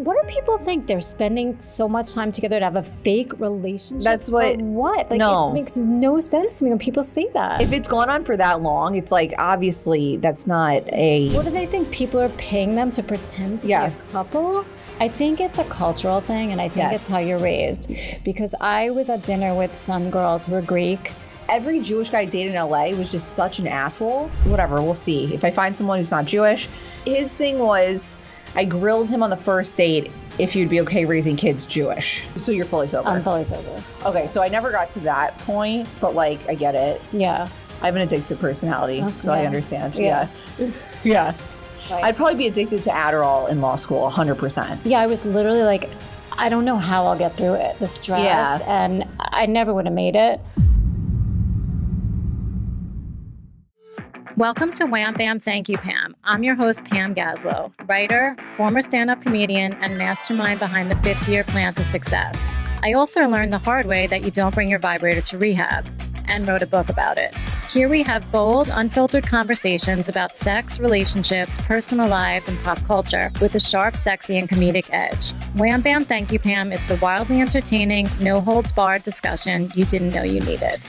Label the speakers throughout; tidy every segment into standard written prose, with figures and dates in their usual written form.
Speaker 1: what do people think? They're spending so much time together to have a fake relationship?
Speaker 2: That's what...
Speaker 1: For what? Like,
Speaker 2: no.
Speaker 1: It makes no sense to me when people say that.
Speaker 2: If it's gone on for that long, it's like, obviously, that's not a...
Speaker 1: What do they think? People are paying them to pretend to be a couple? I think it's a cultural thing, and I think it's how you're raised. Because I was at dinner with some girls who were Greek.
Speaker 2: Every Jewish guy I dated in LA was just such an asshole. Whatever, we'll see. If I find someone who's not Jewish. His thing was, I grilled him on the first date if you'd be okay raising kids Jewish. So you're fully sober?
Speaker 1: I'm fully sober.
Speaker 2: Okay, so I never got to that point, but like, I get it.
Speaker 1: Yeah.
Speaker 2: I have an addictive personality, so I understand. Yeah.
Speaker 1: Right.
Speaker 2: I'd probably be addicted to Adderall in law school, 100%.
Speaker 1: Yeah, I was literally like, I don't know how I'll get through it. The stress, and I never would have made it. Welcome to Wham Bam Thank You Pam. I'm your host, Pam Gaslow, writer, former stand-up comedian, and mastermind behind the 50-year plan to success. I also learned the hard way that you don't bring your vibrator to rehab, and wrote a book about it. Here we have bold, unfiltered conversations about sex, relationships, personal lives, and pop culture with a sharp, sexy, and comedic edge. Wham Bam Thank You Pam is the wildly entertaining, no-holds-barred discussion you didn't know you needed.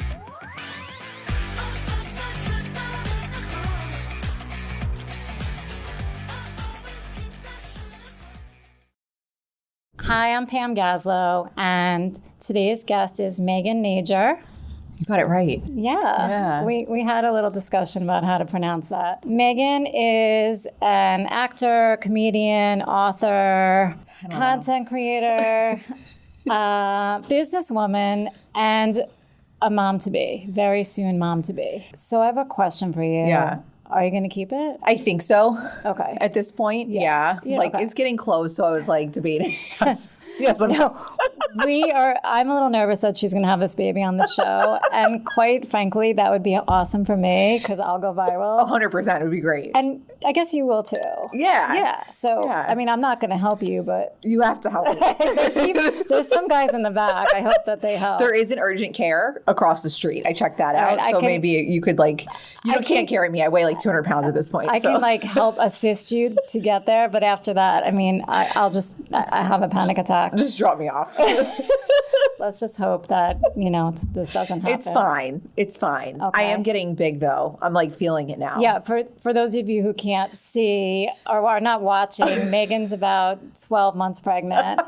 Speaker 1: Hi, I'm Pam Gaslow, and today's guest is Megan Nager.
Speaker 2: You got it right.
Speaker 1: Yeah. We had a little discussion about how to pronounce that. Megan is an actor, comedian, author, content creator, businesswoman, and a mom-to-be. Very soon mom-to-be. So I have a question for you.
Speaker 2: Yeah.
Speaker 1: Are you going to keep it?
Speaker 2: I think so.
Speaker 1: Okay.
Speaker 2: At this point, yeah. Like, it's getting close, so I was like debating. Yes,
Speaker 1: I'm a little nervous that she's going to have this baby on the show. And quite frankly, that would be awesome for me because I'll go viral.
Speaker 2: 100%. It would be great.
Speaker 1: And I guess you will too.
Speaker 2: Yeah.
Speaker 1: Yeah. So, I mean, I'm not going to help you, but...
Speaker 2: You have to help me.
Speaker 1: There's some guys in the back. I hope that they help.
Speaker 2: There is an urgent care across the street. I checked that out. So maybe you could you can't carry me. I weigh like 200 pounds at this point.
Speaker 1: I can help assist you to get there. But after that, I mean, I have a panic attack.
Speaker 2: Just drop me off.
Speaker 1: Let's just hope that, this doesn't happen.
Speaker 2: It's fine.
Speaker 1: Okay.
Speaker 2: I am getting big though. I'm feeling it now.
Speaker 1: Yeah. For those of you who can't see or are not watching, Megan's about 12 months pregnant.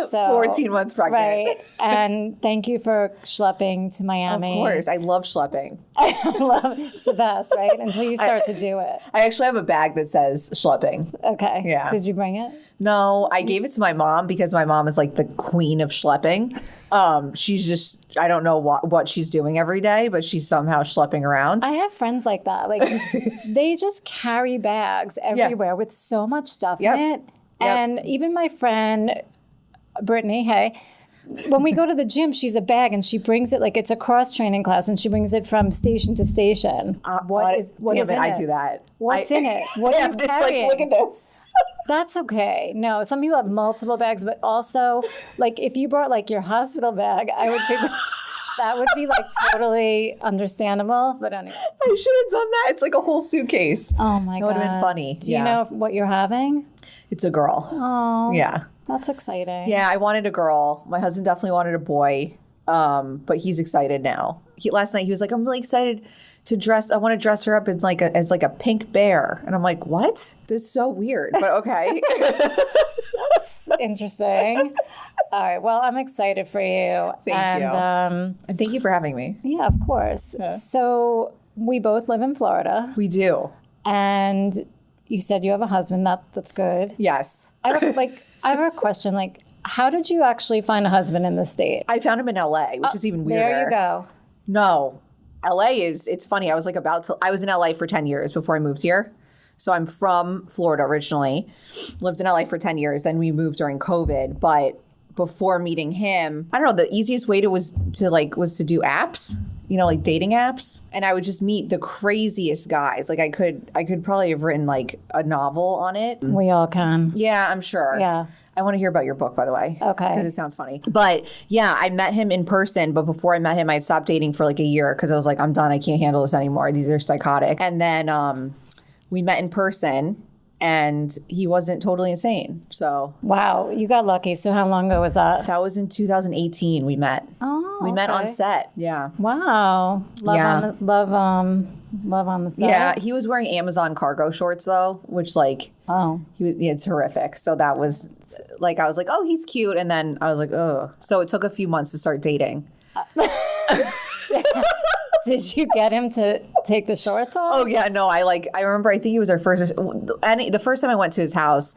Speaker 1: So
Speaker 2: 14 months pregnant.
Speaker 1: Right. And thank you for schlepping to Miami.
Speaker 2: Of course. I love schlepping.
Speaker 1: It's the best, right? Until you start to do it.
Speaker 2: I actually have a bag that says schlepping.
Speaker 1: Okay.
Speaker 2: Yeah.
Speaker 1: Did you bring it?
Speaker 2: No, I gave it to my mom because my mom is like the queen of schlepping. She's just, I don't know what she's doing every day, but she's somehow schlepping around.
Speaker 1: I have friends like that. They just carry bags everywhere with so much stuff in it. And even my friend, Brittany, hey, when we go to the gym, she's a bag and she brings it it's a cross training class and she brings it from station to station. What is in it?
Speaker 2: I do that.
Speaker 1: What's in it? What are you carrying?
Speaker 2: Look at this.
Speaker 1: That's okay. No, some people have multiple bags, but also, if you brought, your hospital bag, I would think that would be, totally understandable. But anyway.
Speaker 2: I should have done that. It's like a whole suitcase.
Speaker 1: Oh, my God.
Speaker 2: That would have been funny.
Speaker 1: Do you know what you're having?
Speaker 2: It's a girl.
Speaker 1: Oh.
Speaker 2: Yeah.
Speaker 1: That's exciting.
Speaker 2: Yeah, I wanted a girl. My husband definitely wanted a boy, but he's excited now. Last night, he was like, I'm really excited to dress. I want to dress her up in as a pink bear. And I'm like, what? This is so weird, but okay.
Speaker 1: That's interesting. All right. Well, I'm excited for you.
Speaker 2: Thank you. And thank you for having me.
Speaker 1: Yeah, of course. Yeah. So we both live in Florida.
Speaker 2: We do.
Speaker 1: And you said you have a husband. That's good.
Speaker 2: Yes.
Speaker 1: I have a question. How did you actually find a husband in the state?
Speaker 2: I found him in LA, which is even weirder.
Speaker 1: There you go.
Speaker 2: No. LA it's funny. I was I was in LA for 10 years before I moved here. So I'm from Florida originally, lived in LA for 10 years. Then we moved during COVID. But before meeting him, I don't know, the easiest way was to do apps, dating apps. And I would just meet the craziest guys. I could probably have written a novel on it.
Speaker 1: We all can.
Speaker 2: Yeah, I'm sure.
Speaker 1: Yeah.
Speaker 2: I want to hear about your book, by the way.
Speaker 1: Okay.
Speaker 2: Because it sounds funny. But yeah, I met him in person. But before I met him, I had stopped dating for a year because I was like, I'm done. I can't handle this anymore. These are psychotic. And then we met in person. and he wasn't totally insane. So
Speaker 1: Wow, you got lucky. So how long ago was that?
Speaker 2: that was in 2018 we met.
Speaker 1: Oh,
Speaker 2: We met on set. Yeah.
Speaker 1: Wow. Love
Speaker 2: Yeah.
Speaker 1: on the love on the set.
Speaker 2: Yeah, he was wearing Amazon cargo shorts though, which like it's horrific. So that was like I was like, oh, he's cute, and then I was like, oh. So it took a few months to start dating.
Speaker 1: Did you get him to take the shorts off?
Speaker 2: Oh yeah, no, I remember I think it was our first the first time I went to his house,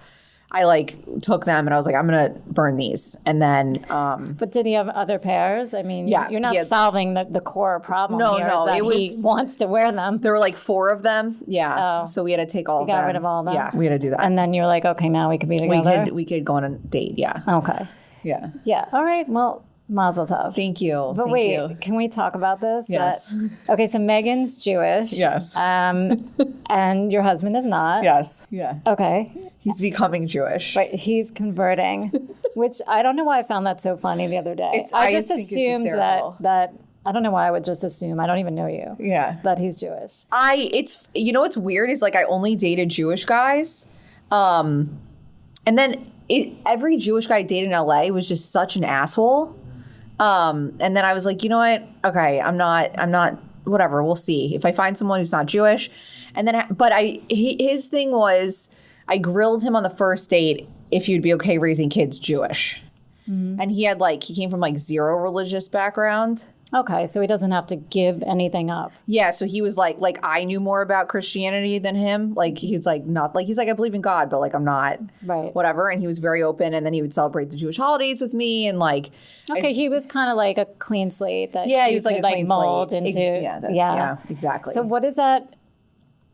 Speaker 2: I like took them and I was like, I'm gonna burn these. And then
Speaker 1: But did he have other pairs? I mean,
Speaker 2: Yeah,
Speaker 1: you're not
Speaker 2: yeah.
Speaker 1: solving the core problem
Speaker 2: No,
Speaker 1: here,
Speaker 2: no,
Speaker 1: is that
Speaker 2: it
Speaker 1: he
Speaker 2: was-
Speaker 1: wants to wear them.
Speaker 2: there were like 4 of them. Yeah.
Speaker 1: Oh.
Speaker 2: So we had to take all of them.
Speaker 1: Got rid of all of them?
Speaker 2: Yeah, we had to do that.
Speaker 1: And then you're like, okay, now we could be together.
Speaker 2: we could go on a date, yeah.
Speaker 1: Okay.
Speaker 2: Yeah.
Speaker 1: Yeah. All right. Well, mazel tov.
Speaker 2: Thank you.
Speaker 1: But
Speaker 2: Thank
Speaker 1: wait,
Speaker 2: you.
Speaker 1: can we talk about this?
Speaker 2: Yes.
Speaker 1: Okay, so Megan's Jewish.
Speaker 2: Yes.
Speaker 1: And your husband is not.
Speaker 2: Yes. Yeah.
Speaker 1: Okay.
Speaker 2: He's becoming Jewish.
Speaker 1: But he's converting, which I don't know why I found that so funny the other day.
Speaker 2: I
Speaker 1: I just
Speaker 2: think it's
Speaker 1: assumed
Speaker 2: hysterical.
Speaker 1: that I don't know why I would just assume. I don't even know you.
Speaker 2: Yeah.
Speaker 1: That he's Jewish.
Speaker 2: It's you know what's weird is like I only dated Jewish guys. And then every Jewish guy I dated in LA was just such an asshole. And then I was like, you know what? Okay, I'm not, whatever. We'll see if I find someone who's not Jewish. And then, his thing was, I grilled him on the first date if you'd be okay raising kids Jewish.
Speaker 1: Mm-hmm.
Speaker 2: And he came from like 0 religious background.
Speaker 1: Okay, so he doesn't have to give anything up.
Speaker 2: Yeah, so he was like I knew more about Christianity than him. Like he's like I believe in God, but like I'm not
Speaker 1: Right.
Speaker 2: whatever. And he was very open, and then he would celebrate the Jewish holidays with me, and like
Speaker 1: Okay, he was kind of like a clean slate that
Speaker 2: yeah, he
Speaker 1: you
Speaker 2: was like
Speaker 1: could,
Speaker 2: a clean
Speaker 1: mold
Speaker 2: slate.
Speaker 1: into.
Speaker 2: Yeah, exactly.
Speaker 1: So what is that?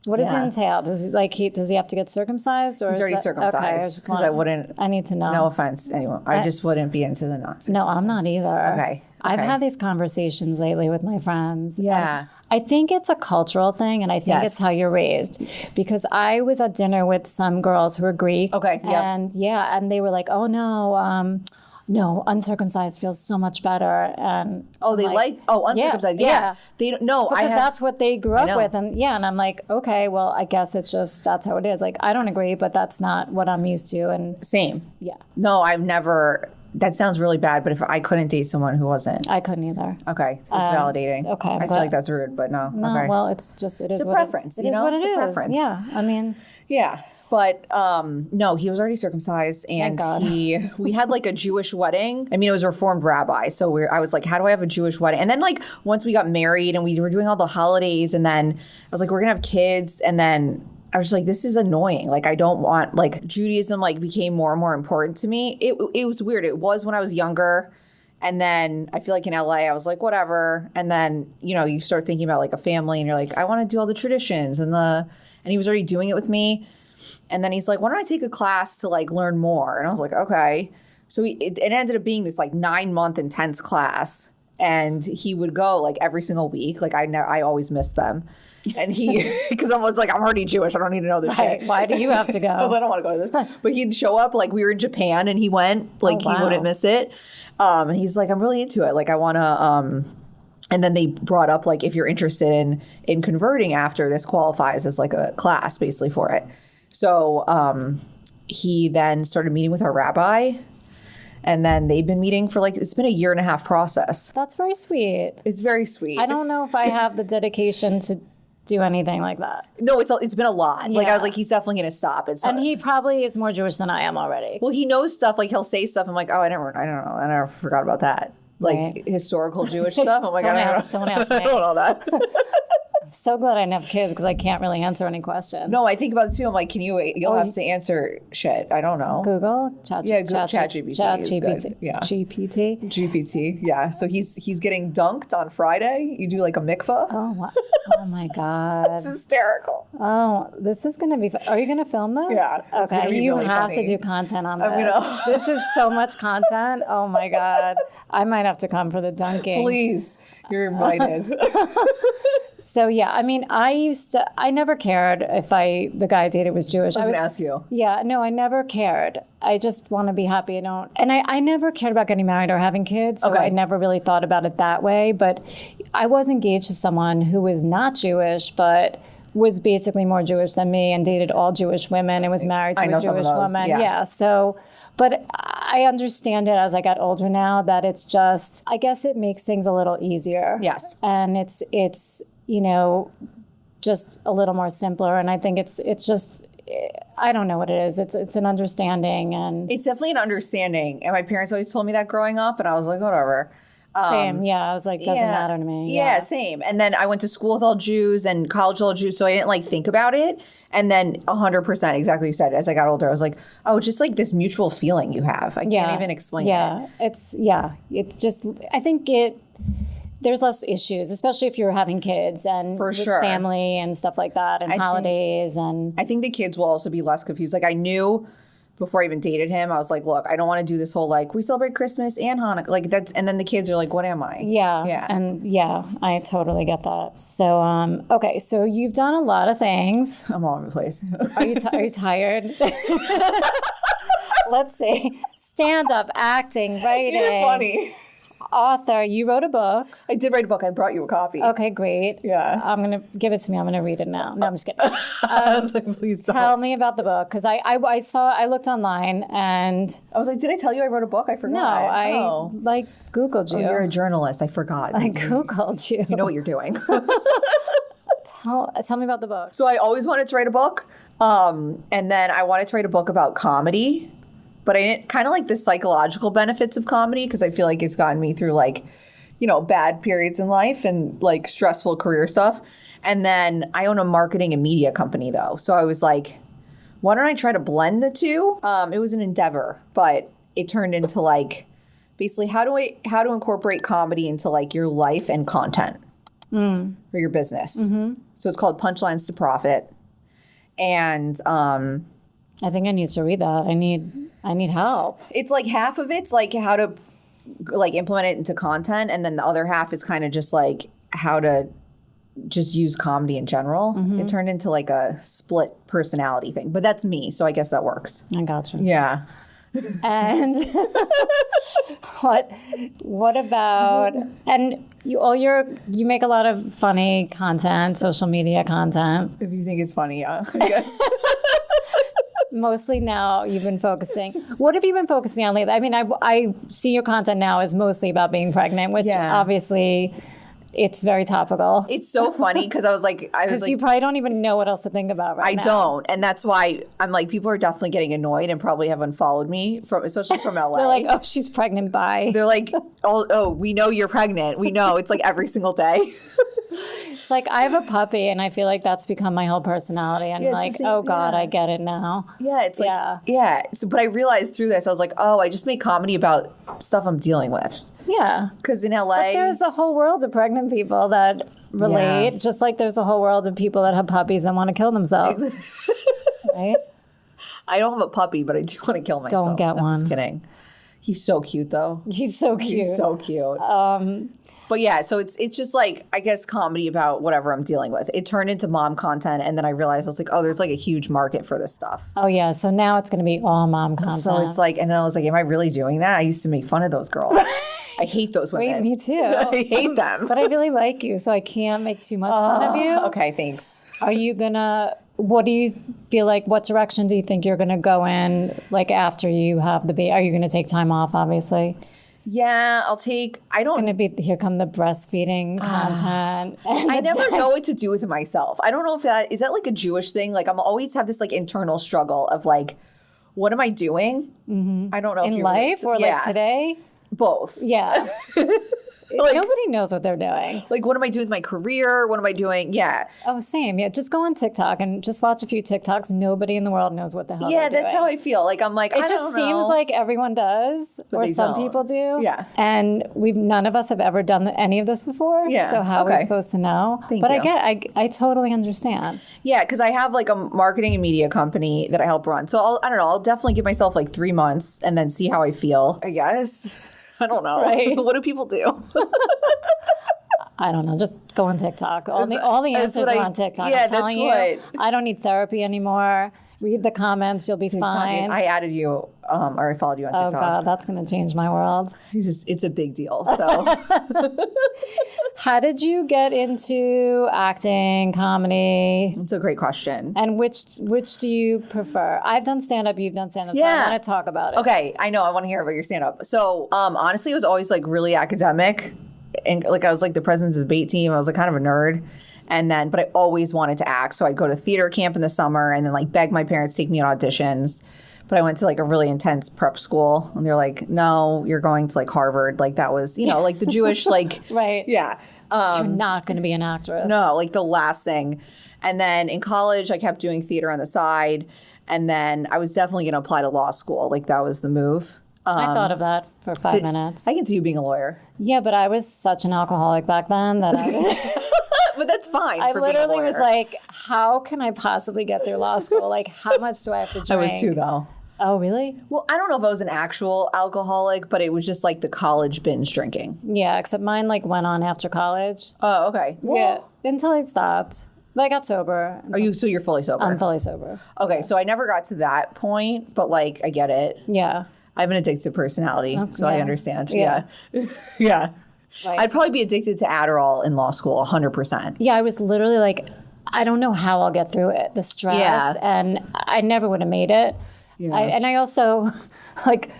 Speaker 1: What does
Speaker 2: Yeah.
Speaker 1: it entail? Does he have to get circumcised, or
Speaker 2: He's
Speaker 1: is
Speaker 2: already
Speaker 1: that,
Speaker 2: circumcised,
Speaker 1: Okay, I just
Speaker 2: 'cause I wouldn't-
Speaker 1: I need to know.
Speaker 2: no offense, anyone. I just wouldn't be into the non.
Speaker 1: No, I'm not either.
Speaker 2: Okay.
Speaker 1: I've had these conversations lately with my friends.
Speaker 2: Yeah.
Speaker 1: and I think it's a cultural thing, and I think
Speaker 2: Yes.
Speaker 1: it's how you're raised. Because I was at dinner with some girls who were Greek.
Speaker 2: Okay, yep.
Speaker 1: And they were like, "Oh no, uncircumcised feels so much better." And
Speaker 2: Oh, they uncircumcised. Yeah. They don't. No,
Speaker 1: because that's what they grew up
Speaker 2: know.
Speaker 1: with, and I'm like, okay, well, I guess it's just that's how it is. Like, I don't agree, but that's not what I'm used to, and
Speaker 2: same.
Speaker 1: yeah,
Speaker 2: No, I've never. That sounds really bad, but if I couldn't date someone who wasn't.
Speaker 1: I couldn't either.
Speaker 2: Okay, it's validating.
Speaker 1: okay,
Speaker 2: I feel
Speaker 1: but-
Speaker 2: like that's rude, but no.
Speaker 1: No,
Speaker 2: okay.
Speaker 1: well, it's just it is
Speaker 2: a
Speaker 1: what
Speaker 2: preference,
Speaker 1: It
Speaker 2: you
Speaker 1: is
Speaker 2: know?
Speaker 1: what
Speaker 2: It's
Speaker 1: it
Speaker 2: a
Speaker 1: is.
Speaker 2: preference.
Speaker 1: Yeah, I mean,
Speaker 2: Yeah. But no, he was already circumcised, and
Speaker 1: God.
Speaker 2: we had like a Jewish wedding. I mean, it was a Reformed rabbi, so I was like, how do I have a Jewish wedding? And then like once we got married and we were doing all the holidays, and then I was like, we're gonna have kids, and then I was just like, this is annoying. Like I don't want like Judaism like became more and more important to me. It was weird. It was when I was younger. And then I feel like in LA, I was like, whatever. And then, you start thinking about like a family and you're like, I want to do all the traditions and he was already doing it with me. And then he's like, why don't I take a class to like learn more? And I was like, okay. So it ended up being this like 9-month intense class. And he would go like every single week. Like I always missed them. And because I was like, I'm already Jewish. I don't need to know this shit.
Speaker 1: why do you have to go?
Speaker 2: I was like, I don't want to go to this. But he'd show up, like we were in Japan and he went, like
Speaker 1: wow.
Speaker 2: he wouldn't miss it. And he's like, I'm really into it. Like I want to, and then they brought up like, if you're interested in converting after, this qualifies as like a class basically for it. So he then started meeting with our rabbi. And then they've been meeting for like, it's been a 1.5-year process.
Speaker 1: That's very sweet.
Speaker 2: It's very sweet.
Speaker 1: I don't know if I have the dedication to do anything like that.
Speaker 2: No, it's been a lot. Like I
Speaker 1: Yeah.
Speaker 2: was like, he's definitely going to stop.
Speaker 1: And he probably is more Jewish than I am already.
Speaker 2: Well, he knows stuff. Like he'll say stuff. I'm like, oh, I don't know. I never forgot about that. Like
Speaker 1: Right.
Speaker 2: historical Jewish stuff. I'm like,
Speaker 1: Don't
Speaker 2: I
Speaker 1: ask-
Speaker 2: don't know.
Speaker 1: don't ask me.
Speaker 2: I don't know that.
Speaker 1: So glad I didn't have kids because I can't really answer any questions.
Speaker 2: No, I think about it too. I'm like, you'll have to answer shit. I don't know.
Speaker 1: Google?
Speaker 2: ChatGPT is good. Yeah.
Speaker 1: GPT?
Speaker 2: GPT. Yeah. So he's getting dunked on Friday. You do like a mikvah.
Speaker 1: Oh, wow. Oh my God.
Speaker 2: It's hysterical.
Speaker 1: Oh, this is going to be fun. Are you going to film this?
Speaker 2: Yeah, it's gonna
Speaker 1: Okay.
Speaker 2: be
Speaker 1: You
Speaker 2: really
Speaker 1: have
Speaker 2: funny.
Speaker 1: to do content on this.
Speaker 2: I'm gonna-
Speaker 1: This is so much content. Oh my God. I might have to come for the dunking.
Speaker 2: Please, you're invited.
Speaker 1: So yeah, I mean, I never cared if the guy I dated was Jewish.
Speaker 2: I was going to ask you.
Speaker 1: Yeah, no, I never cared. I just want to be happy. I never cared about getting married or having kids, so
Speaker 2: Okay.
Speaker 1: I never really thought about it that way. But I was engaged to someone who was not Jewish, but was basically more Jewish than me and dated all Jewish women and was married to a Jewish woman. Yeah. So, but I understand it as I got older now that it's just, I guess it makes things a little easier.
Speaker 2: Yes.
Speaker 1: And it's, just a little more simpler. And I think it's just, I don't know what it is. It's an understanding, and
Speaker 2: it's definitely an understanding. And my parents always told me that growing up, and I was like, whatever.
Speaker 1: Same. Yeah. I was like, doesn't matter to me.
Speaker 2: Yeah, same. And then I went to school with all Jews and college with all Jews, so I didn't like think about it. And then 100%, exactly what you said, as I got older, I was like, oh, just like this mutual feeling you have. I can't even explain it.
Speaker 1: It's just, I think there's less issues, especially if you're having kids and
Speaker 2: for sure
Speaker 1: family and stuff like that, and holidays. And
Speaker 2: I think the kids will also be less confused. Like I knew before I even dated him, I was like, look, I don't want to do this whole like we celebrate Christmas and Hanukkah, like that's, and then the kids are like, what am I?
Speaker 1: And I totally get that. So okay, so you've done a lot of things.
Speaker 2: I'm all over the place.
Speaker 1: Are you tired? Let's see. Stand up, acting, writing.
Speaker 2: You're funny.
Speaker 1: Author, you wrote a book.
Speaker 2: I did write a book. I brought you a copy.
Speaker 1: Okay, great.
Speaker 2: Yeah.
Speaker 1: I'm going to give it to me. I'm going to read it now. No, I'm just kidding.
Speaker 2: I was like, please don't.
Speaker 1: Tell me about the book, because I looked online and
Speaker 2: I was like, did I tell you I wrote a book? I forgot.
Speaker 1: No, I Googled you.
Speaker 2: Oh, you're a journalist. I forgot.
Speaker 1: I Googled you.
Speaker 2: You know what you're doing.
Speaker 1: Tell me about the book.
Speaker 2: So I always wanted to write a book. And then I wanted to write a book about comedy. But I didn't kind of like the psychological benefits of comedy, because I feel like it's gotten me through like, bad periods in life and like stressful career stuff. And then I own a marketing and media company though. So I was like, why don't I try to blend the two? It was an endeavor, but it turned into like basically how to incorporate comedy into like your life and content for your business. Mm-hmm. So it's called Punchlines to Profit. And
Speaker 1: I think I need to read that. I need help.
Speaker 2: It's like half of it's like how to like implement it into content, and then the other half is kind of just like how to just use comedy in general. Mm-hmm. It turned into like a split personality thing, but that's me, so I guess that works.
Speaker 1: I gotcha.
Speaker 2: Yeah.
Speaker 1: And what about, and you make a lot of funny content, social media content.
Speaker 2: If you think it's funny, yeah, I guess.
Speaker 1: Mostly now you've been focusing. What have you been focusing on lately? I mean, I see your content now is mostly about being pregnant, which obviously it's very topical.
Speaker 2: It's so funny because I was like,
Speaker 1: you probably don't even know what else to think about right now.
Speaker 2: I don't. And that's why I'm like, people are definitely getting annoyed and probably have unfollowed me, especially from LA.
Speaker 1: They're like, oh, she's pregnant, bye.
Speaker 2: They're like, oh, we know you're pregnant. We know. It's like every single day.
Speaker 1: It's like I have a puppy, and I feel like that's become my whole personality. And like, oh God, I get it now.
Speaker 2: Yeah, it's like, yeah. So, but I realized through this, I was like, oh, I just make comedy about stuff I'm dealing with.
Speaker 1: Yeah.
Speaker 2: Because in LA.
Speaker 1: But there's a whole world of pregnant people that relate, just like there's a whole world of people that have puppies and want to kill themselves. Right?
Speaker 2: I don't have a puppy, but I do want to kill myself.
Speaker 1: Don't get one.
Speaker 2: I'm just kidding. He's so cute, though.
Speaker 1: He's so cute.
Speaker 2: He's so cute. But yeah, so it's just like, I guess, comedy about whatever I'm dealing with. It turned into mom content, and then I realized I was like, oh, there's like a huge market for this stuff.
Speaker 1: Oh yeah, so now it's going to be all mom content.
Speaker 2: So it's like, and then I was like, am I really doing that? I used to make fun of those girls. I hate those women.
Speaker 1: Wait, me too.
Speaker 2: I hate them.
Speaker 1: But I really like you, so I can't make too much fun of you.
Speaker 2: Okay, thanks.
Speaker 1: Are you what do you feel like, what direction do you think you're gonna go in, like after you have the baby? Are you gonna take time off, obviously?
Speaker 2: Yeah, It's gonna
Speaker 1: be, here come the breastfeeding content.
Speaker 2: I never know what to do with myself. I don't know if is that like a Jewish thing? Like I'm always have this like internal struggle of like, what am I doing? Mm-hmm. I don't know.
Speaker 1: In life or like today?
Speaker 2: Both.
Speaker 1: Yeah. Like, nobody knows what they're doing.
Speaker 2: Like, what am I doing with my career? What am I doing? Yeah.
Speaker 1: Oh, same. Yeah. Just go on TikTok and just watch a few TikToks. Nobody in the world knows what the hell they're doing.
Speaker 2: That's how I feel. Like, I'm like,
Speaker 1: it just seems like everyone does, or some people do.
Speaker 2: Yeah.
Speaker 1: And none of us have ever done any of this before.
Speaker 2: Yeah.
Speaker 1: So how are we supposed to know?
Speaker 2: Thank you.
Speaker 1: I totally understand.
Speaker 2: Yeah. Because I have like a marketing and media company that I help run. So I don't know. I'll definitely give myself like 3 months and then see how I feel, I guess. I don't know.
Speaker 1: Right.
Speaker 2: What do people do?
Speaker 1: I don't know. Just go on TikTok. All the answers are on TikTok.
Speaker 2: Yeah,
Speaker 1: I'm telling you, I don't need therapy anymore. Read the comments. You'll be fine.
Speaker 2: I added you, or I followed you on TikTok.
Speaker 1: Oh God, that's going to change my world.
Speaker 2: It's a big deal. So
Speaker 1: How did you get into acting, comedy?
Speaker 2: It's a great question.
Speaker 1: And which do you prefer? I've done stand-up, you've done stand-up, so I want to talk about it.
Speaker 2: Okay, I know. I want to hear about your stand-up. So, honestly, it was always like really academic. And like I was like the president of the debate team. I was like kind of a nerd. And then, but I always wanted to act. So I'd go to theater camp in the summer and then like beg my parents to take me on auditions. But I went to like a really intense prep school and they're like, no, you're going to like Harvard. Like that was, you know, like the Jewish, like,
Speaker 1: right.
Speaker 2: Yeah.
Speaker 1: You're not going to be an actress.
Speaker 2: No, like the last thing. And then in college, I kept doing theater on the side. And then I was definitely going to apply to law school. Like that was the move.
Speaker 1: I thought of that for 5 minutes.
Speaker 2: I can see you being a lawyer.
Speaker 1: Yeah, but I was such an alcoholic back then that I was...
Speaker 2: But that's fine.
Speaker 1: I
Speaker 2: for being a
Speaker 1: literally
Speaker 2: lawyer.
Speaker 1: was like, how can I possibly get through law school? Like, how much do I have to drink?
Speaker 2: I was too, though.
Speaker 1: Oh, really?
Speaker 2: Well, I don't know if I was an actual alcoholic, but it was just like the college binge drinking.
Speaker 1: Yeah, except mine like went on after college.
Speaker 2: Oh, okay.
Speaker 1: Well, yeah, until I stopped. But I got sober.
Speaker 2: So you're fully sober?
Speaker 1: I'm fully sober.
Speaker 2: Okay, so I never got to that point, but like I get it.
Speaker 1: Yeah.
Speaker 2: I have an addictive personality, so I understand.
Speaker 1: Yeah.
Speaker 2: Yeah.
Speaker 1: Right.
Speaker 2: I'd probably be addicted to Adderall in law school, 100%.
Speaker 1: Yeah, I was literally like, I don't know how I'll get through it. The stress, and I never would have made it. Yeah. I also, like,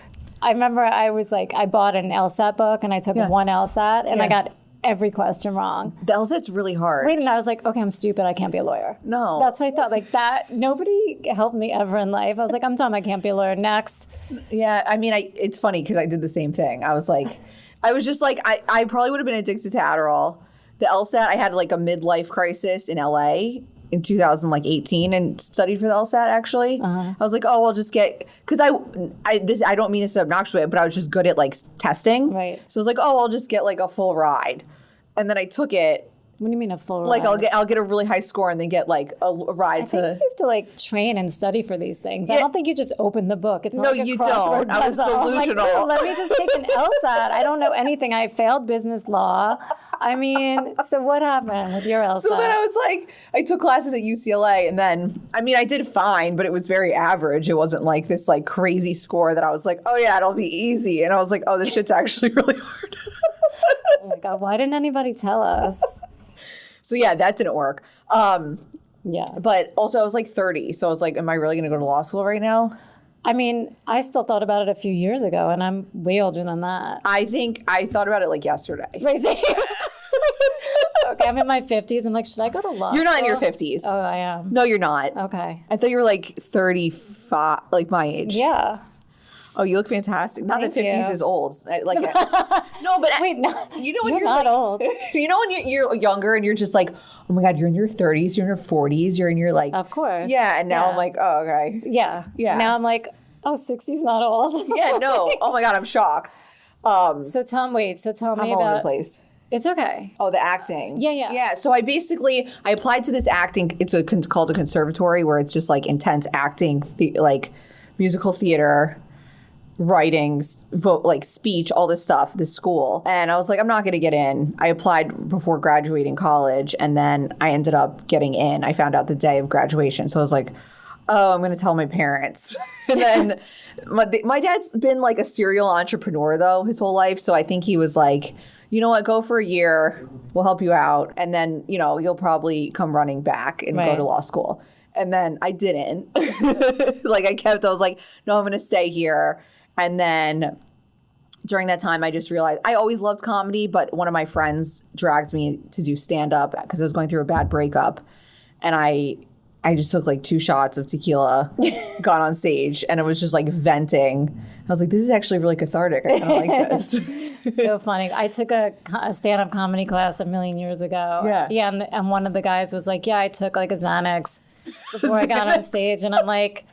Speaker 1: I remember I was like, I bought an LSAT book and I took one LSAT and I got every question wrong.
Speaker 2: The LSAT's really hard.
Speaker 1: Wait, and I was like, okay, I'm stupid. I can't be a lawyer.
Speaker 2: No.
Speaker 1: That's what I thought. Like that, nobody helped me ever in life. I was like, I'm dumb. I can't be a lawyer. Next.
Speaker 2: Yeah, I mean, it's funny because I did the same thing. I was like, I was just like, I probably would have been addicted to Adderall. The LSAT, I had like a midlife crisis in LA in 2018 and studied for the LSAT actually. I was like, oh, I'll just get, because I don't mean this in an obnoxious way, but I was just good at like testing.
Speaker 1: Right.
Speaker 2: So I was like, oh, I'll just get like a full ride. And then I took it.
Speaker 1: What do you mean a full
Speaker 2: ride?
Speaker 1: ride?
Speaker 2: Like I'll get a really high score and then get like a ride to.
Speaker 1: I think you have to like train and study for these things. I don't think you just open the book. It's not like a
Speaker 2: you
Speaker 1: crossword
Speaker 2: don't. I was
Speaker 1: puzzle.
Speaker 2: delusional.
Speaker 1: Like, let me just take an LSAT. I don't know anything. I failed business law. I mean, so what happened with your LSAT?
Speaker 2: So then I was like, I took classes at UCLA and then, I mean, I did fine, but it was very average. It wasn't like this like crazy score that I was like, oh yeah, it'll be easy. And I was like, oh, this shit's actually really hard.
Speaker 1: Oh my God, why didn't anybody tell us?
Speaker 2: So yeah, that didn't work.
Speaker 1: Yeah.
Speaker 2: But also I was like 30. So I was like, am I really going to go to law school right now?
Speaker 1: I mean, I still thought about it a few years ago and I'm way older than that.
Speaker 2: I think I thought about it like yesterday.
Speaker 1: Okay, I'm in my 50s. I'm like, should I go to law school?
Speaker 2: You're not in your 50s.
Speaker 1: Oh, I am.
Speaker 2: No, you're not.
Speaker 1: Okay.
Speaker 2: I thought you were like 35, like my age.
Speaker 1: Yeah.
Speaker 2: Oh, you look fantastic. Not that 50s is old. Like, no, but
Speaker 1: wait, no,
Speaker 2: you know when
Speaker 1: you're not
Speaker 2: like,
Speaker 1: old.
Speaker 2: You know when you're younger and you're just like, oh my God, you're in your 30s, you're in your 40s, you're in your like.
Speaker 1: Of course.
Speaker 2: Yeah, and now I'm like, oh, okay.
Speaker 1: Yeah.
Speaker 2: Yeah.
Speaker 1: Now I'm like, oh, 60's not old.
Speaker 2: Yeah, no. Oh my God, I'm shocked.
Speaker 1: So tell me about.
Speaker 2: I'm all over the place.
Speaker 1: It's okay.
Speaker 2: Oh, the acting.
Speaker 1: Yeah.
Speaker 2: Yeah. So I applied to this acting. It's called a conservatory where it's just like intense acting, like musical theater, writing, like speech, all this stuff, this school. And I was like, I'm not going to get in. I applied before graduating college and then I ended up getting in. I found out the day of graduation. So I was like, oh, I'm going to tell my parents. And then my dad's been like a serial entrepreneur though his whole life. So I think he was like, you know what, go for a year, we'll help you out. And then, you know, you'll probably come running back and go to law school. And then I didn't. I was like, no, I'm going to stay here. And then during that time, I just realized I always loved comedy, but one of my friends dragged me to do stand-up because I was going through a bad breakup. And I just took like 2 shots of tequila, got on stage, and it was just like venting. I was like, this is actually really cathartic. I kind of like this.
Speaker 1: So funny. I took a stand-up comedy class a million years ago. Yeah, and one of the guys was like, yeah, I took like a Xanax before I got on stage. And I'm like,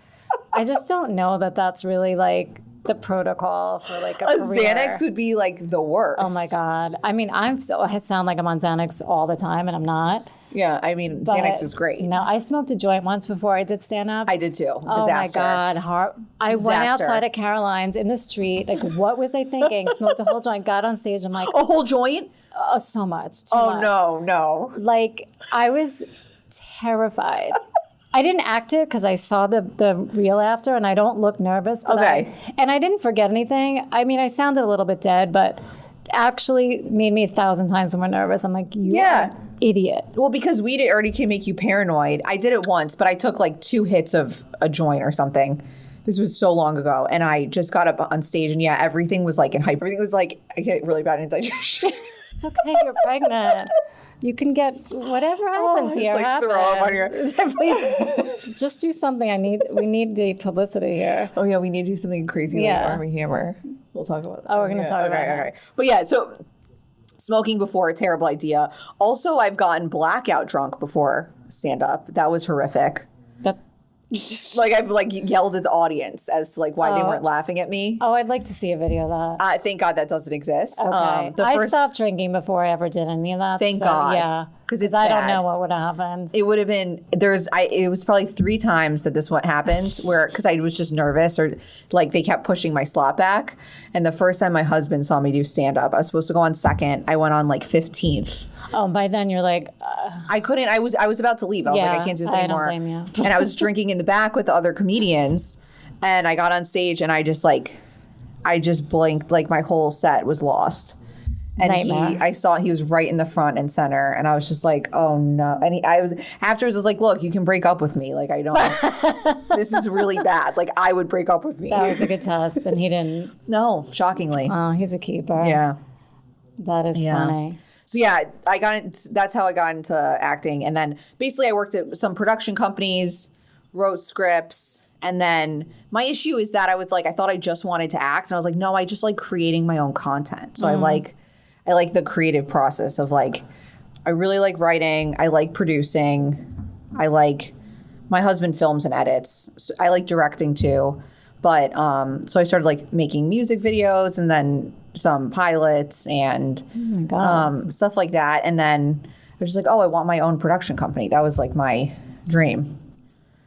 Speaker 1: I just don't know that that's really like the protocol for like a career.
Speaker 2: Xanax would be like the worst.
Speaker 1: Oh my God. I mean, I sound like I'm on Xanax all the time and I'm not.
Speaker 2: Yeah, I mean, Xanax is great.
Speaker 1: No, I smoked a joint once before I did stand-up.
Speaker 2: I did too. Disaster.
Speaker 1: Oh my God. I went outside of Caroline's in the street. Like, what was I thinking? Smoked a whole joint, got on stage. I'm like.
Speaker 2: A whole joint?
Speaker 1: Oh, so much. Too much.
Speaker 2: No.
Speaker 1: Like, I was terrified. I didn't act it because I saw the reel after and I don't look nervous. But
Speaker 2: okay.
Speaker 1: And I didn't forget anything. I mean, I sounded a little bit dead, but actually made me 1,000 times more nervous. I'm like, you are an idiot.
Speaker 2: Well, because weed already can make you paranoid. I did it once, but I took like 2 hits of a joint or something. This was so long ago. And I just got up on stage and everything was like in hype. Everything was like, I get really bad indigestion.
Speaker 1: It's okay, you're pregnant. You can get whatever happens here.
Speaker 2: Like throw up on your...
Speaker 1: Please, just do something. We need the publicity here.
Speaker 2: Oh yeah, we need to do something crazy like Armie Hammer. We'll talk about that.
Speaker 1: Oh, we're going to talk about that.
Speaker 2: Okay. But yeah, so smoking before, a terrible idea. Also, I've gotten blackout drunk before stand-up. That was horrific. Like I've like yelled at the audience as to like why they weren't laughing at me.
Speaker 1: Oh, I'd like to see a video of that.
Speaker 2: Thank God that doesn't exist.
Speaker 1: Okay. I stopped drinking before I ever did any of that.
Speaker 2: Thank God.
Speaker 1: Yeah.
Speaker 2: Because
Speaker 1: I don't know what would have happened.
Speaker 2: It would have been, it was probably 3 times that this what happened where, because I was just nervous or like they kept pushing my slot back. And the first time my husband saw me do stand up, I was supposed to go on second. I went on like 15th.
Speaker 1: Oh, by then you're like,
Speaker 2: I couldn't. I was about to leave. I was like, I can't do this anymore.
Speaker 1: I don't blame you.
Speaker 2: And I was drinking in the back with the other comedians, and I got on stage and I just blinked, like my whole set was lost. And I saw he was right in the front and center, and I was just like, oh no. And afterwards I was like, look, you can break up with me. Like I don't. This is really bad. Like I would break up with me.
Speaker 1: That was a good test, and he didn't.
Speaker 2: No, shockingly.
Speaker 1: Oh, he's a keeper.
Speaker 2: Yeah.
Speaker 1: That is funny.
Speaker 2: So yeah, that's how I got into acting. And then basically I worked at some production companies, wrote scripts. And then my issue is that I thought I just wanted to act. And I was like, no, I just like creating my own content. So I like the creative process of like, I really like writing. I like producing. My husband films and edits. So I like directing too. But so I started like making music videos and then some pilots and stuff like that. And then I was just like, oh, I want my own production company. That was like my dream.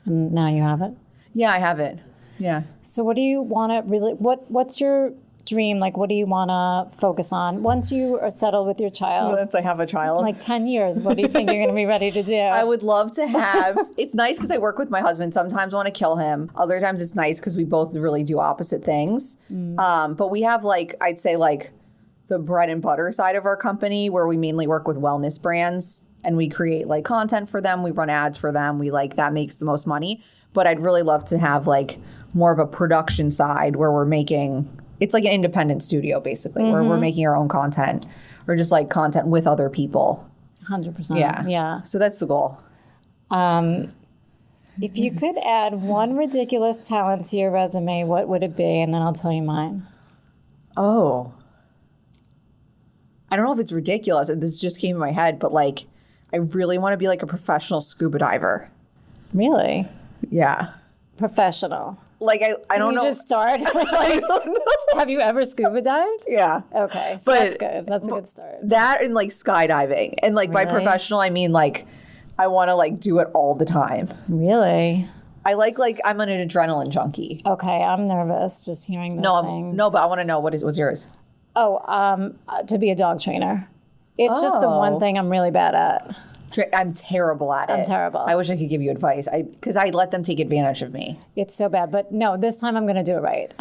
Speaker 1: And now you have it?
Speaker 2: Yeah, I have it. Yeah.
Speaker 1: So what do you want to really, what's your dream? Like, what do you want to focus on once you are settled with your child?
Speaker 2: Once I have a child.
Speaker 1: Like 10 years, what do you think you're going to be ready to do?
Speaker 2: I would love to have, it's nice because I work with my husband. Sometimes I want to kill him. Other times it's nice because we both really do opposite things. But we have like, I'd say like the bread and butter side of our company where we mainly work with wellness brands and we create like content for them. We run ads for them. We like, that makes the most money. But I'd really love to have like more of a production side where we're making, it's like an independent studio basically, where we're making our own content or just like content with other people.
Speaker 1: 100%. Yeah.
Speaker 2: So that's the goal.
Speaker 1: If you could add one ridiculous talent to your resume, what would it be? And then I'll tell you mine.
Speaker 2: Oh. I don't know if it's ridiculous. This just came in my head, but like, I really want to be like a professional scuba diver.
Speaker 1: Really?
Speaker 2: Yeah.
Speaker 1: Professional.
Speaker 2: Like I don't know.
Speaker 1: You just start. Like, have you ever scuba dived?
Speaker 2: Yeah.
Speaker 1: Okay. So that's good. That's a good start.
Speaker 2: That and like skydiving. And like by professional I mean like I want to like do it all the time.
Speaker 1: Really?
Speaker 2: I like I'm an adrenaline junkie.
Speaker 1: Okay, I'm nervous just hearing those things.
Speaker 2: No, but I want to know what's yours?
Speaker 1: Oh, to be a dog trainer. It's just the one thing I'm really bad at.
Speaker 2: I'm terrible at it.
Speaker 1: I'm terrible.
Speaker 2: I wish I could give you advice. Because I let them take advantage of me.
Speaker 1: It's so bad. But no, this time I'm going to do it right.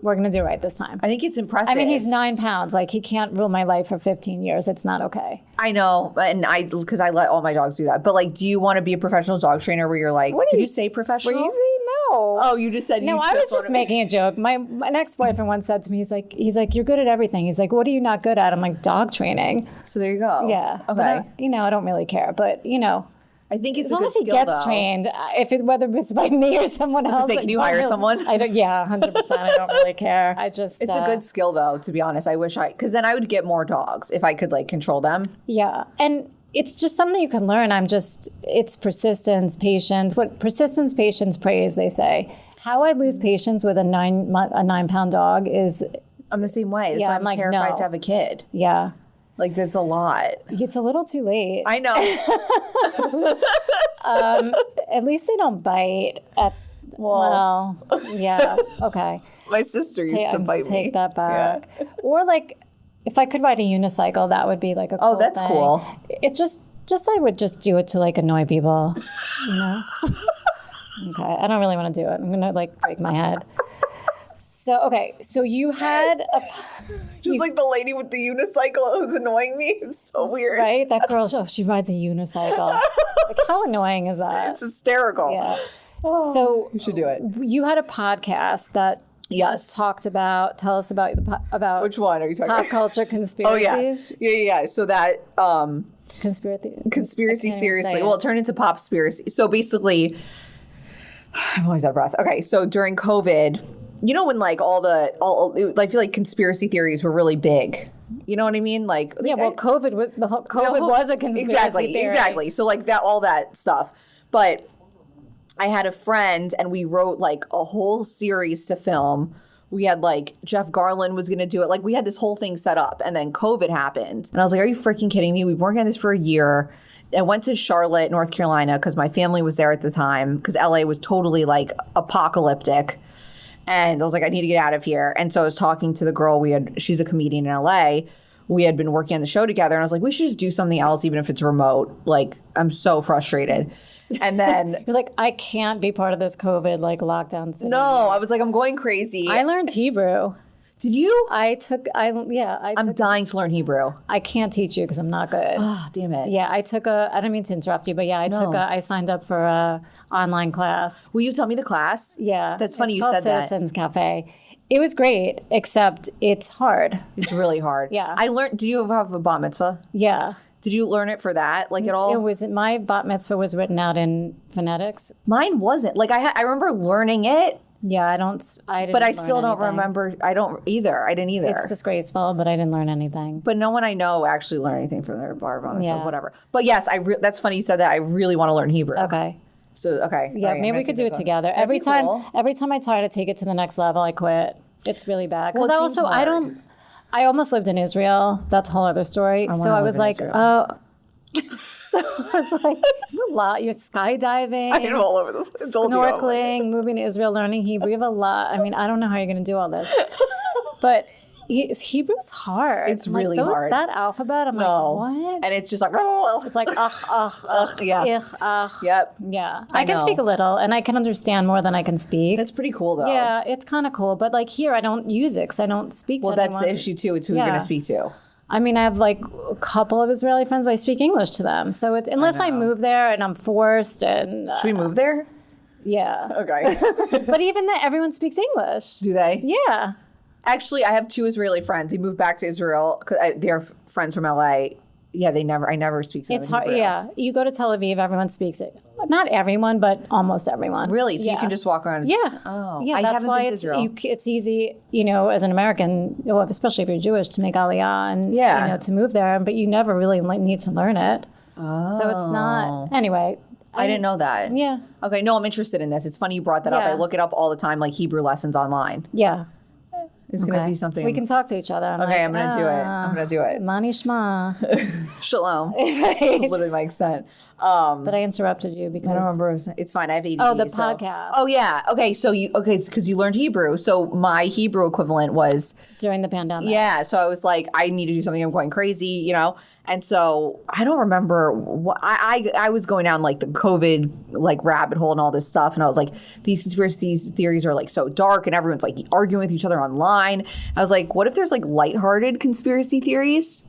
Speaker 1: We're going to do it right this time.
Speaker 2: I think it's impressive.
Speaker 1: I mean, he's 9 pounds. Like, he can't rule my life for 15 years. It's not okay.
Speaker 2: I know. And because I let all my dogs do that. But like, do you want to be a professional dog trainer where you're like, did you say professional?
Speaker 1: Crazy? No.
Speaker 2: Oh, you just said
Speaker 1: no. I was just making a joke. My ex-boyfriend once said to me, he's like, you're good at everything. He's like, what are you not good at? I'm like, dog training.
Speaker 2: So there you go.
Speaker 1: Yeah.
Speaker 2: Okay.
Speaker 1: But I don't really care. But
Speaker 2: I think it's
Speaker 1: as long as he gets trained, whether it's by me or someone else.
Speaker 2: Can you hire someone?
Speaker 1: Yeah, 100%. I don't really care. It's
Speaker 2: a good skill though, to be honest. I wish because then I would get more dogs if I could like control them.
Speaker 1: Yeah. And it's just something you can learn. It's persistence, patience. What persistence, patience, praise, they say. How I lose patience with a 9-pound dog is. I'm
Speaker 2: the same way. That's why I'm terrified to have a kid.
Speaker 1: Yeah.
Speaker 2: Like, that's a lot.
Speaker 1: It's a little too late.
Speaker 2: I know.
Speaker 1: At least they don't bite. Well, yeah. Okay.
Speaker 2: My sister used to bite me.
Speaker 1: Take that back. Yeah. Or like, if I could ride a unicycle, that would be like a cool
Speaker 2: that's
Speaker 1: thing.
Speaker 2: Cool.
Speaker 1: It just I would just do it to like annoy people, Okay. I don't really want to do it. I'm going to like break my head. So you had a...
Speaker 2: Just like the lady with the unicycle who's annoying me. It's so weird.
Speaker 1: Right? That girl, she rides a unicycle. Like, how annoying is that?
Speaker 2: It's hysterical.
Speaker 1: Yeah.
Speaker 2: Oh,
Speaker 1: So
Speaker 2: you should do it.
Speaker 1: You had a podcast that talked about, tell us about
Speaker 2: which one are you talking about?
Speaker 1: Pop culture conspiracies.
Speaker 2: Oh, yeah. So that... Conspiracy, seriously. Well, it turned into pop conspiracy. So basically, I'm always out of breath. Okay, so during COVID, you know when like I feel like conspiracy theories were really big. You know what I mean? Like
Speaker 1: COVID was a conspiracy theory.
Speaker 2: Exactly. So like that, all that stuff. But I had a friend, and we wrote like a whole series to film. We had like Jeff Garland was going to do it. Like we had this whole thing set up, and then COVID happened. And I was like, are you freaking kidding me? We've been working on this for a year. I went to Charlotte, North Carolina, because my family was there at the time, because LA was totally like apocalyptic. And I was like, I need to get out of here. And so I was talking to the girl she's a comedian in LA. We had been working on the show together. And I was like, we should just do something else, even if it's remote. Like, I'm so frustrated. And then
Speaker 1: you're like, I can't be part of this COVID like lockdown situation.
Speaker 2: No, I was like, I'm going crazy.
Speaker 1: I learned Hebrew.
Speaker 2: Did you?
Speaker 1: I'm
Speaker 2: dying to learn Hebrew.
Speaker 1: I can't teach you because I'm not good.
Speaker 2: Oh, damn it.
Speaker 1: Yeah, I don't mean to interrupt you, but yeah, I signed up for a online class.
Speaker 2: Will you tell me the class?
Speaker 1: Yeah.
Speaker 2: That's funny you said
Speaker 1: that. Citizens Cafe. It was great, except it's hard.
Speaker 2: It's really hard.
Speaker 1: Yeah.
Speaker 2: Do you have a bat mitzvah?
Speaker 1: Yeah.
Speaker 2: Did you learn it for that, like at all?
Speaker 1: My bat mitzvah was written out in phonetics.
Speaker 2: Mine wasn't. Like I remember learning it.
Speaker 1: Yeah, I didn't.
Speaker 2: But I still don't remember. I don't either. I didn't either.
Speaker 1: It's disgraceful, but I didn't learn anything.
Speaker 2: But no one I know actually learned anything from their bar mitzvah, so whatever. But yes, that's funny you said that. I really want to learn Hebrew.
Speaker 1: Okay.
Speaker 2: So okay.
Speaker 1: Yeah, maybe we could do it together. Every time I try to take it to the next level, I quit. It's really bad. Because I almost lived in Israel. That's a whole other story. So I was like, oh. So I was like, a lot. You're skydiving.
Speaker 2: I'm all over the place.
Speaker 1: Snorkeling, moving to Israel, learning Hebrew. You have a lot. I mean, I don't know how you're going to do all this. But Hebrew's hard.
Speaker 2: It's really hard.
Speaker 1: That alphabet, I'm like, what?
Speaker 2: And it's just like,
Speaker 1: it's like,
Speaker 2: yeah. Yep.
Speaker 1: Yeah. I can speak a little, and I can understand more than I can speak.
Speaker 2: That's pretty cool, though.
Speaker 1: Yeah, it's kind of cool. But like here, I don't use it because I don't speak to anyone.
Speaker 2: Well, that's the issue, too. It's who you're going to speak to.
Speaker 1: I mean, I have like a couple of Israeli friends, but I speak English to them. So it's unless I move there and I'm forced. And
Speaker 2: should we move there?
Speaker 1: Yeah.
Speaker 2: Okay.
Speaker 1: But even then, everyone speaks English.
Speaker 2: Do they?
Speaker 1: Yeah.
Speaker 2: Actually, I have 2 Israeli friends. They moved back to Israel. They're friends from LA. Yeah, I never speak to them.
Speaker 1: It's hard. Hebrew. Yeah, you go to Tel Aviv, everyone speaks it. Not everyone, but almost everyone.
Speaker 2: Really? So you can just walk around.
Speaker 1: Yeah.
Speaker 2: Oh,
Speaker 1: yeah. That's why it's easy, as an American, especially if you're Jewish, to make Aliyah and to move there. But you never really need to learn it. Oh. So it's not. Anyway.
Speaker 2: I didn't know that.
Speaker 1: Yeah.
Speaker 2: Okay. No, I'm interested in this. It's funny you brought that up. I look it up all the time, like Hebrew lessons online.
Speaker 1: Yeah.
Speaker 2: It's going to be something.
Speaker 1: We can talk to each other. I'm
Speaker 2: going to do it.
Speaker 1: Mani shma.
Speaker 2: Shalom. Right. That's literally my accent.
Speaker 1: But I interrupted you because
Speaker 2: I don't remember. It's fine. I have ADD.
Speaker 1: Oh, the podcast.
Speaker 2: Oh, yeah. Okay. So it's because you learned Hebrew. So my Hebrew equivalent was
Speaker 1: during the pandemic.
Speaker 2: Yeah. So I was like, I need to do something. I'm going crazy, And so I don't remember what I was going down like the COVID like rabbit hole and all this stuff. And I was like, these conspiracy theories are like so dark and everyone's like arguing with each other online. I was like, what if there's like lighthearted conspiracy theories?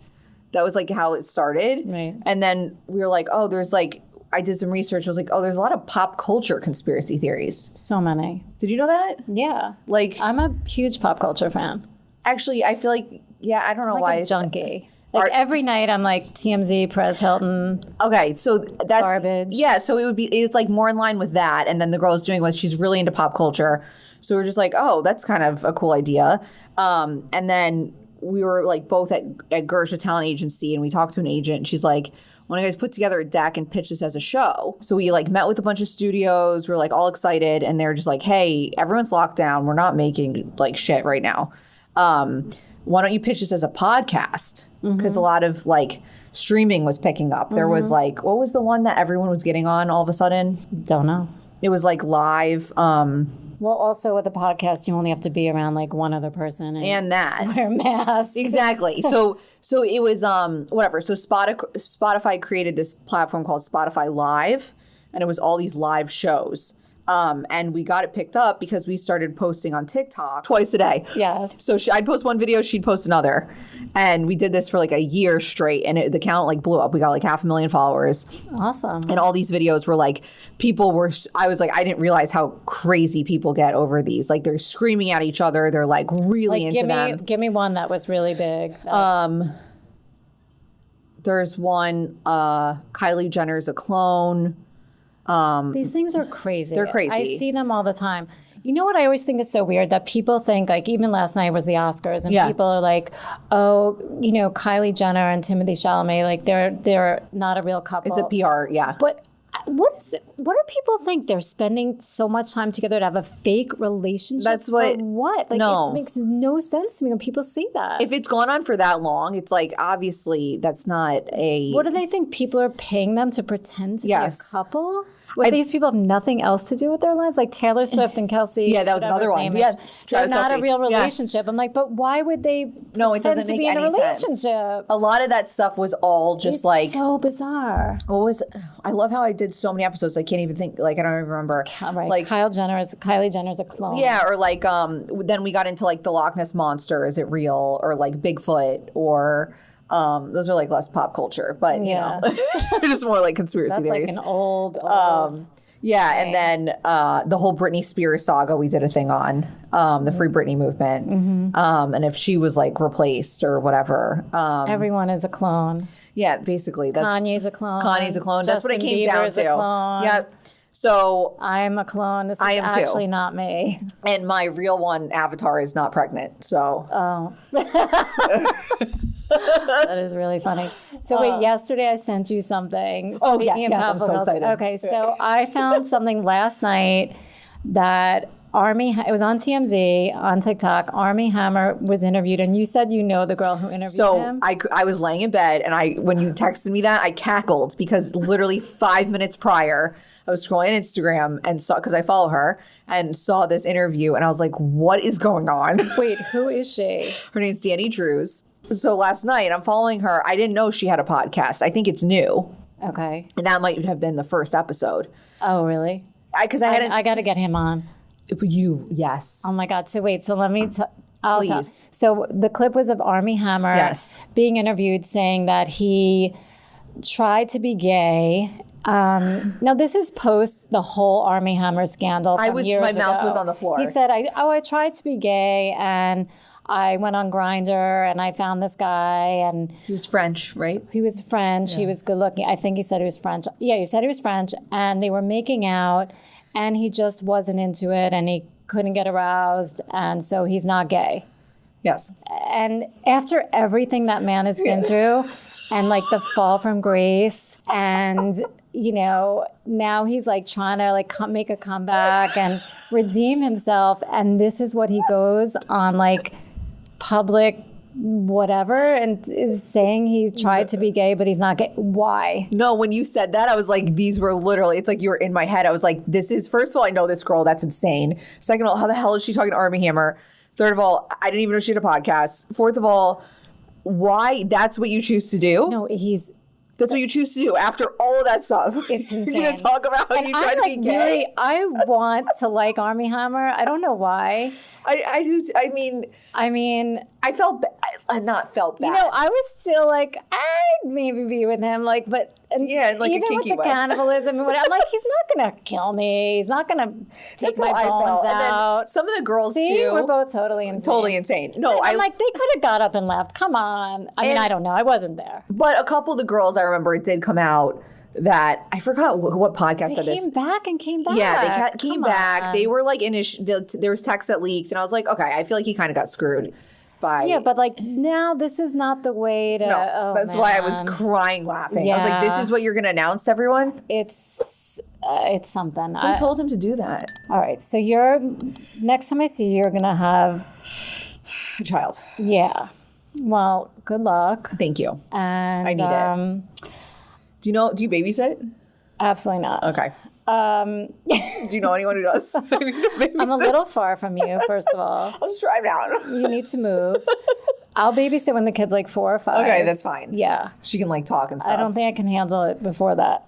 Speaker 2: That was like how it started.
Speaker 1: Right.
Speaker 2: And then we were like, oh, there's like, I did some research. I was like, oh, there's a lot of pop culture conspiracy theories.
Speaker 1: So many.
Speaker 2: Did you know that?
Speaker 1: Yeah.
Speaker 2: Like,
Speaker 1: I'm a huge pop culture fan.
Speaker 2: Actually, I feel like, I don't know why.
Speaker 1: I'm a junkie. Like every night I'm like TMZ, Perez Hilton.
Speaker 2: Okay, so that's
Speaker 1: garbage.
Speaker 2: Yeah, so it's like more in line with that. And then the girl is doing what she's really into pop culture. So we're just like, oh, that's kind of a cool idea. And then we were like both at Gersh, a talent agency, and we talked to an agent. And she's like, "Why don't you guys put together a deck and pitch this as a show?" So we like met with a bunch of studios. We're like all excited, and they're just like, "Hey, everyone's locked down. We're not making like shit right now. Why don't you pitch this as a podcast?" Because a lot of like streaming was picking up. There was like, what was the one that everyone was getting on all of a sudden?
Speaker 1: Don't know.
Speaker 2: It was like live.
Speaker 1: Well, also with a podcast, you only have to be around like one other person
Speaker 2: and that
Speaker 1: wear a mask.
Speaker 2: Exactly. So it was whatever. So Spotify created this platform called Spotify Live, and it was all these live shows. And we got it picked up because we started posting on TikTok twice a day.
Speaker 1: Yes.
Speaker 2: So I'd post one video, she'd post another. And we did this for like a year straight, and the account like blew up. We got like 500,000 followers.
Speaker 1: Awesome.
Speaker 2: And all these videos were like, I was like, I didn't realize how crazy people get over these. Like they're screaming at each other. They're like really into them.
Speaker 1: Give me one that was really big.
Speaker 2: There's one, Kylie Jenner's a clone.
Speaker 1: These things are crazy.
Speaker 2: They're crazy.
Speaker 1: I see them all the time. You know what I always think is so weird? That people think, like, even last night was the Oscars, and people are like, oh, you know, Kylie Jenner and Timothée Chalamet, like, they're not a real couple.
Speaker 2: It's a PR, yeah.
Speaker 1: But what do people think? They're spending so much time together to have a fake relationship?
Speaker 2: That's what.
Speaker 1: For what? Like, it makes no sense to me when people say that.
Speaker 2: If it's gone on for that long, it's like, obviously, that's not a...
Speaker 1: What do they think? People are paying them to pretend to be a couple? These people have nothing else to do with their lives? Like Taylor Swift and Kelsey.
Speaker 2: Yeah, that was another one. Yeah,
Speaker 1: they're not a real relationship. I'm like, but why would they
Speaker 2: it doesn't make any
Speaker 1: relationship?
Speaker 2: Sense. A lot of that stuff was all just
Speaker 1: it's so bizarre.
Speaker 2: I love how I did so many episodes. I can't even think, like, I don't even remember.
Speaker 1: Right.
Speaker 2: Like
Speaker 1: Kylie Jenner's a clone.
Speaker 2: Yeah, or like then we got into like the Loch Ness Monster. Is it real? Or like Bigfoot, or those are like less pop culture, but you know, they're just more like conspiracy theories.
Speaker 1: That's like an old
Speaker 2: yeah, and then the whole Britney Spears saga we did a thing on, the Free Britney movement, and if she was like replaced or whatever.
Speaker 1: Everyone is a clone.
Speaker 2: Yeah, basically.
Speaker 1: Kanye's a clone.
Speaker 2: That's what it came down to.
Speaker 1: A clone.
Speaker 2: Yep. So
Speaker 1: I'm a clone. This is actually not me.
Speaker 2: And my real one avatar is not pregnant. So
Speaker 1: that is really funny. So wait, yesterday I sent you something.
Speaker 2: Oh yes, I'm so excited.
Speaker 1: Okay, so I found something last night that it was on TMZ on TikTok. Armie Hammer was interviewed, and you said you know the girl who interviewed him.
Speaker 2: So I was laying in bed, and when you texted me that, I cackled because literally 5 minutes prior, I was scrolling Instagram and saw, because I follow her, and saw this interview, and I was like, what is going on?
Speaker 1: Wait, who is she?
Speaker 2: Her name's Danny Drews. So last night, I'm following her. I didn't know she had a podcast. I think it's new.
Speaker 1: Okay.
Speaker 2: And that might have been the first episode.
Speaker 1: Oh, really?
Speaker 2: Because I
Speaker 1: got to get him on.
Speaker 2: Yes.
Speaker 1: Oh my God. So wait, so let me
Speaker 2: Please.
Speaker 1: So the clip was of Armie Hammer being interviewed saying that he tried to be gay. Now this is post the whole Armie Hammer scandal from years ago.
Speaker 2: My mouth was on the floor.
Speaker 1: He said, I tried to be gay, and I went on Grindr, and I found this guy, and
Speaker 2: he was French, right?
Speaker 1: He was French. Yeah. He was good looking. I think he said he was French. Yeah, he said he was French, and they were making out, and he just wasn't into it, and he couldn't get aroused, and so he's not gay.
Speaker 2: Yes.
Speaker 1: And after everything that man has been through, and like the fall from grace, and you know, now he's like trying to like make a comeback and redeem himself, and this is what he goes on like public whatever and is saying he tried to be gay, but he's not gay. Why?
Speaker 2: No, when you said that, I was like, these were literally, it's like you were in my head. I was like, first of all, I know this girl, that's insane. Second of all, how the hell is she talking to Armie Hammer? Third of all, I didn't even know she had a podcast. Fourth of all, why that's what you choose to do?
Speaker 1: No,
Speaker 2: that's what you choose to do after all of that stuff.
Speaker 1: It's insane.
Speaker 2: You're going to talk about how you tried to be gay?
Speaker 1: Really, I want to like Armie Hammer. I don't know why.
Speaker 2: I do. I mean, I felt not felt bad.
Speaker 1: You know, I was still like, I'd maybe be with him, like, but
Speaker 2: yeah, like
Speaker 1: even
Speaker 2: a kinky
Speaker 1: with the
Speaker 2: way.
Speaker 1: cannibalism and whatever, I'm like, he's not gonna kill me. He's not gonna take my bones out.
Speaker 2: Some of the girls too.
Speaker 1: We're both totally insane.
Speaker 2: Totally insane. No,
Speaker 1: I'm like, they could have got up and left. Come on. I mean, I don't know. I wasn't there.
Speaker 2: But a couple of the girls, I remember, it did come out that I forgot what podcast
Speaker 1: they came back.
Speaker 2: Yeah, they came back. They were like there was text that leaked, and I was like, okay, I feel like he kind of got screwed.
Speaker 1: Yeah, but like now this is not the way to.
Speaker 2: No, that's why I was crying laughing. Yeah. I was like, this is what you're going to announce to everyone?
Speaker 1: It's something.
Speaker 2: Who told him to do that?
Speaker 1: All right, so next time I see you, you're going to have
Speaker 2: a child.
Speaker 1: Yeah. Well, good luck.
Speaker 2: Thank you.
Speaker 1: And
Speaker 2: I need it. Do you babysit?
Speaker 1: Absolutely not.
Speaker 2: Okay. Do you know anyone who does?
Speaker 1: I'm a little far from you, first of all.
Speaker 2: I'll just drive down.
Speaker 1: You need to move. I'll babysit when the kid's like 4 or 5.
Speaker 2: Okay, that's fine.
Speaker 1: Yeah.
Speaker 2: She can like talk and stuff.
Speaker 1: I don't think I can handle it before that.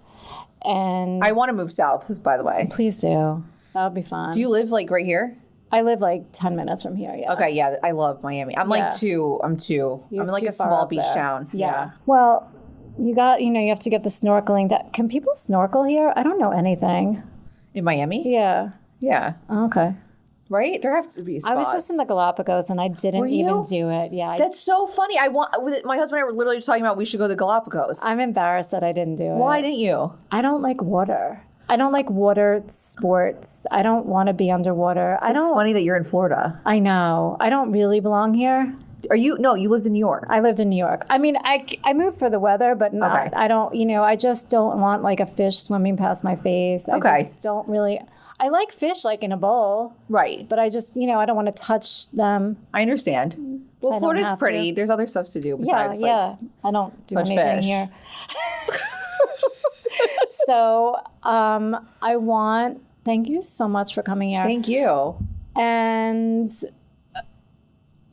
Speaker 1: And
Speaker 2: I want to move south, by the way.
Speaker 1: Please do. That would be fun.
Speaker 2: Do you live like right here?
Speaker 1: I live like 10 minutes from here, yeah.
Speaker 2: Okay, yeah, I love Miami. I'm like two. I'm in like a small beach town. Yeah.
Speaker 1: Well, you have to get the snorkeling. Can people snorkel here? I don't know anything.
Speaker 2: In Miami?
Speaker 1: Yeah.
Speaker 2: Yeah.
Speaker 1: Okay.
Speaker 2: Right? There have to be spots.
Speaker 1: I was just in the Galapagos and I didn't even do it. Yeah.
Speaker 2: That's so funny. My husband and I were literally just talking about we should go to the Galapagos.
Speaker 1: I'm embarrassed that I didn't do it.
Speaker 2: Why didn't you?
Speaker 1: I don't like water. I don't like water sports. I don't want to be underwater.
Speaker 2: It's funny that you're in Florida.
Speaker 1: I know. I don't really belong here.
Speaker 2: No, you lived in New York.
Speaker 1: I lived in New York. I mean, I moved for the weather, but not. Okay. I don't, I just don't want like a fish swimming past my face. I just don't really. I like fish like in a bowl.
Speaker 2: Right.
Speaker 1: But I just, I don't want to touch them.
Speaker 2: I understand. Well, Florida's pretty. There's other stuff to do besides
Speaker 1: I don't do anything
Speaker 2: fish.
Speaker 1: here. So thank you so much for coming here.
Speaker 2: Thank you.
Speaker 1: And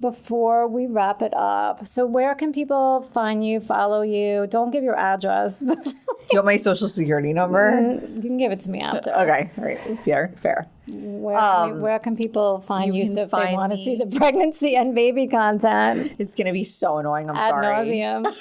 Speaker 1: before we wrap it up, so where can people find you, follow you? Don't give your address.
Speaker 2: You want my social security number?
Speaker 1: You can give it to me after.
Speaker 2: Okay. All right. Fair.
Speaker 1: Where can people find you so if they want to see the pregnancy and baby content?
Speaker 2: It's going to be so annoying. I'm
Speaker 1: Ad
Speaker 2: sorry.
Speaker 1: nauseum.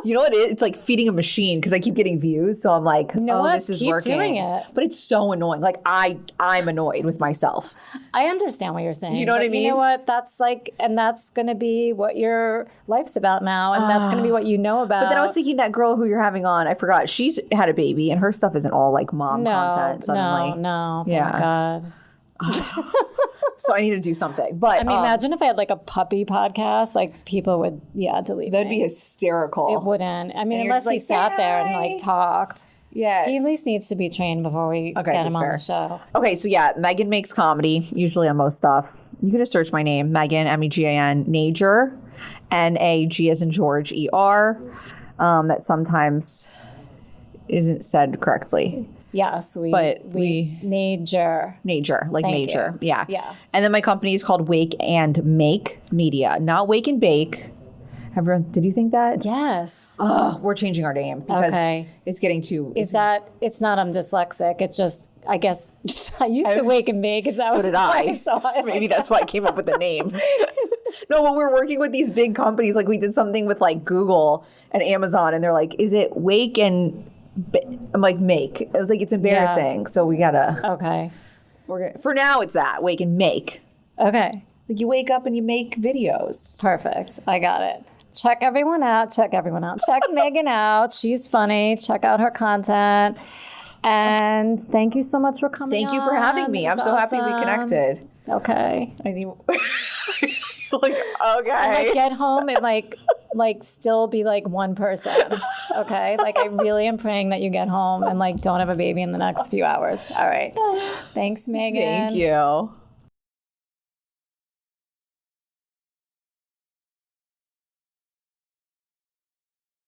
Speaker 2: You know what it is? It's like feeding a machine because I keep getting views. So I'm like, this is working.
Speaker 1: Keep doing it.
Speaker 2: But it's so annoying. Like I'm annoyed with myself.
Speaker 1: I understand what you're saying.
Speaker 2: You know what I mean?
Speaker 1: You know what? That's like, and that's going to be what your life's about now. And that's going to be what you know about.
Speaker 2: But then I was thinking that girl who you're having on, I forgot. She's had a baby and her stuff isn't all like mom content suddenly.
Speaker 1: No.
Speaker 2: Yeah.
Speaker 1: Oh, God.
Speaker 2: So I need to do something. But
Speaker 1: I mean, imagine if I had like a puppy podcast, like people would, delete
Speaker 2: That'd
Speaker 1: me.
Speaker 2: be hysterical.
Speaker 1: It wouldn't. I mean, unless he sat there and like talked.
Speaker 2: Yeah.
Speaker 1: He at least needs to be trained before we get him on the show.
Speaker 2: Okay, so Megan makes comedy, usually on most stuff. You can just search my name, Megan, Megan, Nager, Nag as in George, ER. That sometimes isn't said correctly.
Speaker 1: Yes, we Nager, like
Speaker 2: Thank major.
Speaker 1: You.
Speaker 2: Yeah. And then my company is called Wake and Make Media, not Wake and Bake. Everyone, did you think that?
Speaker 1: Yes.
Speaker 2: We're changing our name because it's getting too.
Speaker 1: It's not? I'm dyslexic. It's just, I guess I used to wake and bake.
Speaker 2: So did I. Maybe that's why I came up with the name. No, when we're working with these big companies, like we did something with like Google and Amazon, and they're like, "Is it Wake and?" I'm like, make. I was like, it's embarrassing. So we gotta.
Speaker 1: Okay.
Speaker 2: For now, it's that Wake and Make.
Speaker 1: Okay.
Speaker 2: Like you wake up and you make videos.
Speaker 1: Perfect. I got it. Check everyone out. Check Megan out. She's funny. Check out her content. And thank you so much for coming.
Speaker 2: Thank you for having me. I'm so happy we connected.
Speaker 1: Okay.
Speaker 2: I need. Like, okay.
Speaker 1: And get home and like still be like one person. Okay. Like I really am praying that you get home and like don't have a baby in the next few hours. All right. Thanks, Megan.
Speaker 2: Thank you.